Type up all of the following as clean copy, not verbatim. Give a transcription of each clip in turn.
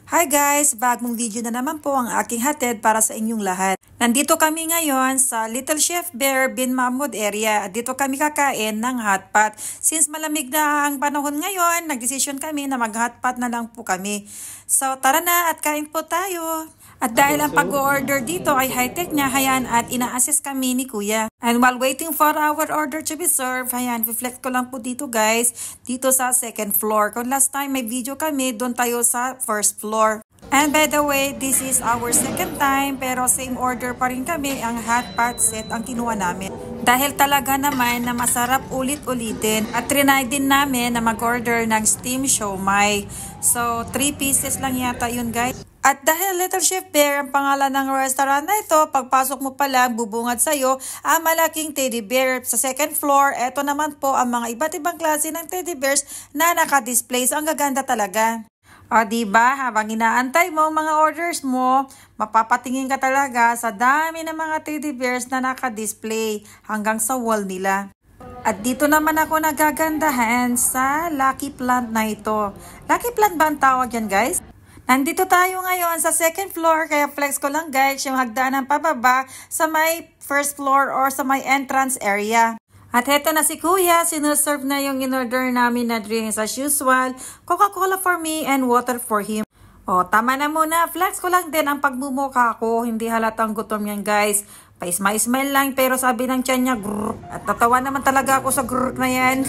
Hi guys! Bagong video na naman po ang aking hatid para sa inyong lahat. Nandito kami ngayon sa Little Chef Bear Bin Mahmoud area at dito kami kakain ng hotpot. Since malamig na ang panahon ngayon, nagdesisyon kami na mag-hotpot na lang po kami. So tara na at kain po tayo! At dahil ang pag-order dito ay high-tech niya, hayan at ina-assist kami ni Kuya. And while waiting for our order to be served, hayan, reflect ko lang po dito guys, dito sa second floor. Kung last time may video kami, doon tayo sa first floor. And by the way, this is our second time, pero same order pa rin kami, ang hotpot set ang kinuha namin. Dahil talaga naman na masarap ulit-ulitin at trinay din namin na mag-order ng steam siomai. So, 3 pieces lang yata yun guys. At dahil Little Chef Bear ang pangalan ng restaurant na ito, pagpasok mo pa lang, bubungad sa'yo ang malaking teddy bear. Sa second floor, eto naman po ang mga iba't ibang klase ng teddy bears na naka-display. So, ang gaganda talaga. O, diba? Habang inaantay mo mga orders mo, mapapatingin ka talaga sa dami ng mga teddy bears na naka-display hanggang sa wall nila. At dito naman ako nagagandahan sa Lucky Plant na ito. Lucky Plant ba ang tawag yan guys? Nandito tayo ngayon sa second floor, kaya flex ko lang guys yung hagdanan pababa sa may first floor or sa may entrance area. At heto na si Kuya, sinuserve na yung in-order namin na drinks as usual, Coca-Cola for me and water for him. O, tama na muna, flex ko lang din ang pagmumukha ko, hindi halatang gutom yan guys. Pa-smile lang, pero sabi ng tiyan niya, grrr. At tatawa naman talaga ako sa grrr na yan.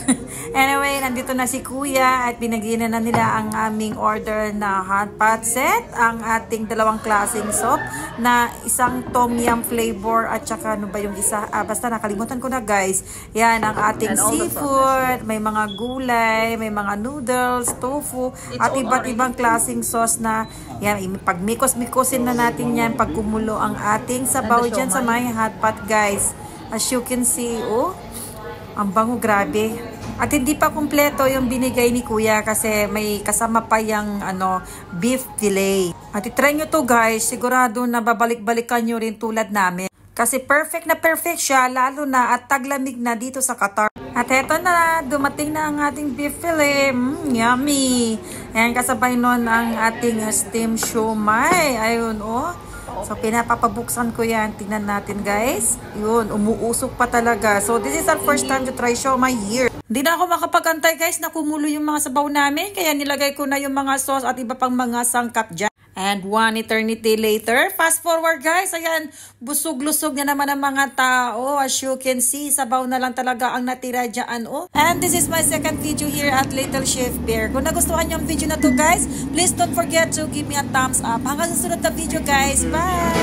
Anyway, nandito na si Kuya at binigyan na nila ang aming order na hotpot set. Ang ating dalawang klaseng soup na isang tom yum flavor at saka ano ba yung isa? Basta nakalimutan ko na guys. Yan, ang ating seafood, may mga gulay, may mga noodles, tofu, at iba't ibang klaseng sauce na yan, pag mikos-mikosin na natin yan, pag kumulo ang ating sabaw dyan sa may hotpot guys. As you can see, oh, ang bango, grabe. At hindi pa kumpleto yung binigay ni Kuya kasi may kasama pa yung beef fillet. At itry nyo to guys, sigurado na babalik-balikan nyo rin tulad namin. Kasi perfect na perfect siya, lalo na at taglamig na dito sa Qatar. At eto na, dumating na ang ating beef fillet. Yummy! Ayan, kasabay nun ang ating steam siomai. Ayun, oh. So, pinapapabuksan ko yan. Tingnan natin, guys. Yun, umuusok pa talaga. So, this is our first time to try siomai here. Hindi na ako makapagantay, guys, na kumulo yung mga sabaw namin. Kaya nilagay ko na yung mga sauce at iba pang mga sangkap dyan. And one eternity later, fast forward guys, ayan, busog-lusog na naman ang mga tao. As you can see, sabaw na lang talaga ang natira dyan, oh. And this is my second video here at Little Chef Bear. Kung nagustuhan niyo ang video na to guys, please don't forget to give me a thumbs up. Hanggang sa sunod na video guys, bye!